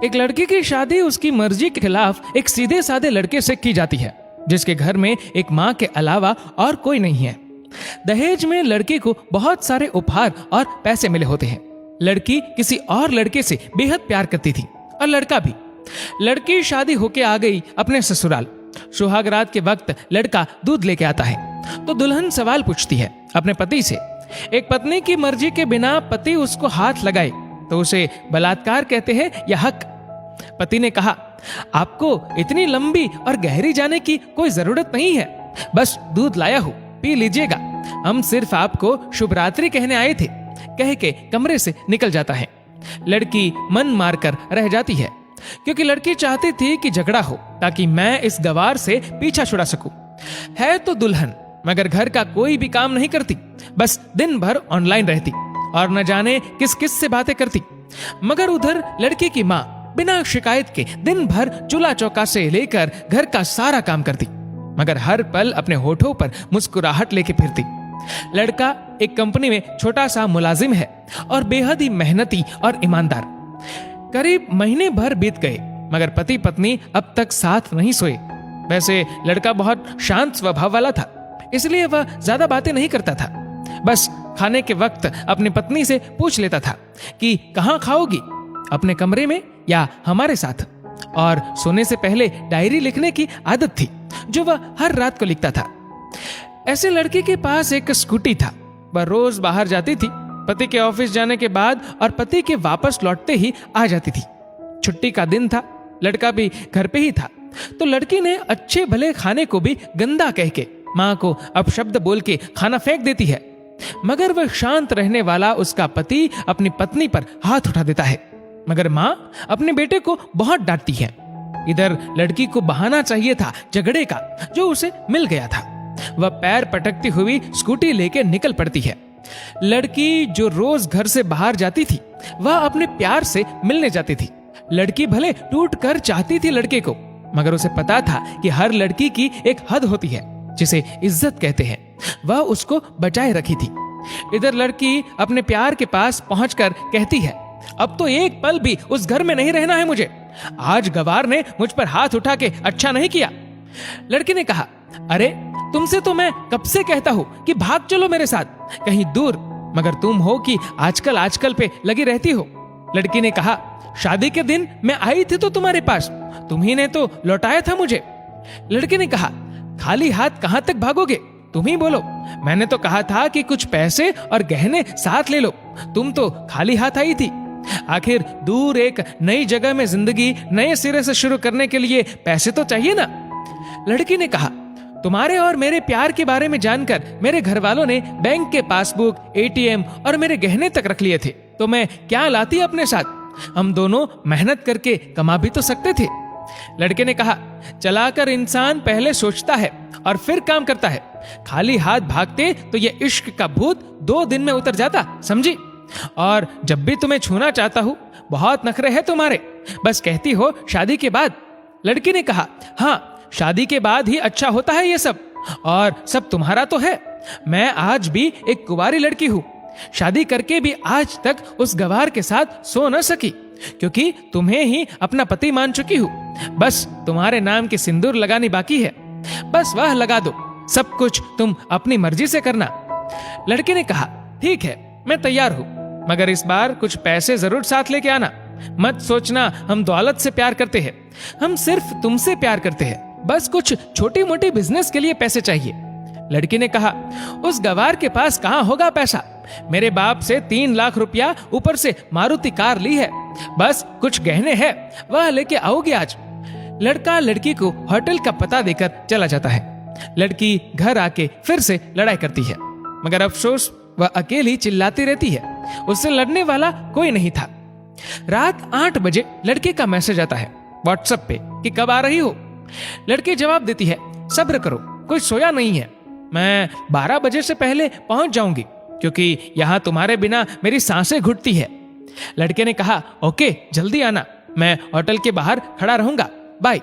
एक लड़की की शादी उसकी मर्जी के खिलाफ एक सीधे साधे लड़के से की जाती है, जिसके घर में एक माँ के अलावा और कोई नहीं है। दहेज में लड़की को बहुत सारे उपहार और पैसे मिले होते हैं। लड़की किसी और लड़के से बेहद प्यार करती थी और लड़का भी। लड़की शादी होके आ गई अपने ससुराल। सुहागरात के वक्त लड़का दूध लेके आता है तो दुल्हन सवाल पूछती है अपने पति से। एक पत्नी की मर्जी के बिना पति उसको हाथ लगाए तो उसे बलात्कार कहते हैं या हक। पति ने कहा, आपको इतनी लंबी और गहरी जाने की कोई जरूरत नहीं है, बस दूध लाया हूं, पी लीजिएगा, हम सिर्फ आपको शुभ रात्रि कहने आए थे, कह के कमरे से निकल जाता है। लड़की मन मारकर रह जाती है क्योंकि लड़की चाहती थी कि झगड़ा हो ताकि मैं इस गवार से पीछा छुड़ा सकूं। है तो दुल्हन मगर घर का कोई भी काम नहीं करती, बस दिन भर ऑनलाइन रहती और न जाने किस किस से बातें करती। मगर उधर लड़की की माँ बिना शिकायत के दिन भर चूल्हा चौका से लेकर घर का सारा काम करती, मगर हर पल अपने होठों पर मुस्कुराहट लेके फिरती। लड़का एक कंपनी में छोटा सा मुलाजिम है और बेहद ही मेहनती और ईमानदार। करीब महीने भर बीत गए मगर पति पत्नी अब तक साथ नहीं सोए। वैसे लड़का बहुत शांत स्वभाव वाला था, इसलिए वह ज्यादा बातें नहीं करता था। बस खाने के वक्त अपनी पत्नी से पूछ लेता था कि कहाँ खाओगी, अपने कमरे में या हमारे साथ। और सोने से पहले डायरी लिखने की आदत थी जो वह हर रात को लिखता था। ऐसे लड़के के पास एक स्कूटी था। वह रोज बाहर जाती थी, पति के ऑफिस जाने के बाद और पति के वापस लौटते ही आ जाती थी। छुट्टी का दिन था, लड़का भी घर पे ही था, तो लड़की ने अच्छे भले खाने को भी गंदा कह के माँ को अपशब्द बोल के खाना फेंक देती है। मगर वह शांत रहने वाला उसका पति अपनी पत्नी पर हाथ उठा देता है, मगर माँ अपने बेटे को बहुत डांटती है। इधर लड़की को बहाना चाहिए था झगड़े का जो उसे मिल गया था। वह पैर पटकती हुई स्कूटी लेके निकल पड़ती है। लड़की जो रोज घर से बाहर जाती थी वह अपने प्यार से मिलने जाती थी। लड़की भले टूट कर चाहती थी लड़के को, मगर उसे पता था कि हर लड़की की एक हद होती है जिसे इज्जत कहते हैं, वह उसको बचाए रखी थी। इधर लड़की अपने प्यार के पास पहुंचकर कहती है, अब तो एक पल भी उस घर में नहीं रहना है मुझे। आज गवार ने मुझ पर हाथ उठा के अच्छा नहीं किया। लड़की ने कहा, अरे तुमसे तो मैं कब से कहता हूं कि भाग चलो मेरे साथ कहीं दूर, मगर तुम हो कि आजकल पे लगी रहती हो। लड़की ने कहा, शादी के दिन मैं आई थी तो तुम्हारे पास, तुम्ही ने तो लौटाया था मुझे। लड़के ने कहा, खाली हाथ कहां तक भागोगे, तुम ही बोलो। मैंने तो कहा था कि कुछ पैसे और गहने साथ ले लो, तुम तो खाली हाथ आई थी। आखिर दूर एक नई जगह में जिंदगी नए सिरे से शुरू करने के लिए पैसे तो चाहिए ना। लड़की ने कहा, तुम्हारे और मेरे प्यार के बारे में जानकर मेरे घर वालों ने बैंक के पासबुक, एटीएम और मेरे गहने तक रख लिए थे, तो मैं क्या लाती अपने साथ। हम दोनों मेहनत करके कमा भी तो सकते थे। लड़के ने कहा, चलाकर इंसान पहले सोचता है और फिर काम करता है। खाली हाथ भागते तो ये इश्क का भूत 2 दिन में उतर जाता, समझी। और जब भी तुम्हें छूना चाहता हूं, बहुत नखरे हैं तुम्हारे, बस कहती हो शादी के बाद। लड़की ने कहा, हाँ शादी के बाद ही अच्छा होता है ये सब, और सब तुम्हारा तो है। मैं आज भी एक कुंवारी लड़की हूं, शादी करके भी आज तक उस गवार के साथ सो न सकी क्योंकि तुम्हें ही अपना पति मान चुकी हूं। बस तुम्हारे नाम के सिंदूर लगानी बाकी है, बस वह लगा दो, सब कुछ तुम अपनी मर्जी से करना। लड़के ने कहा, ठीक है मैं तैयार हूं, मगर इस बार कुछ पैसे जरूर साथ लेके आना। मत सोचना हम दौलत से प्यार करते हैं, हम सिर्फ तुमसे प्यार करते हैं, बस कुछ छोटी मोटी बिजनेस के लिए पैसे चाहिए। लड़की ने कहा, उस गवार के पास कहां होगा पैसा, मेरे बाप से 3 लाख रुपया ऊपर से मारुति कार ली है, बस कुछ गहने हैं वह लेके आओगे आज। लड़का लड़की को होटल का पता देकर चला जाता है। लड़की घर आके फिर से लड़ाई करती है, मगर अफसोस वह अकेली चिल्लाती रहती है, उससे लड़ने वाला कोई नहीं था। रात 8 बजे लड़के का मैसेज आता है व्हाट्सएप पे कि कब आ रही हो। लड़की जवाब देती है, सब्र करो, कोई सोया नहीं है, मैं 12 बजे से पहले पहुंच जाऊंगी क्योंकि यहां तुम्हारे बिना मेरी सांसें घुटती है। लड़के ने कहा, ओके जल्दी आना, मैं होटल के बाहर खड़ा रहूंगा, बाय।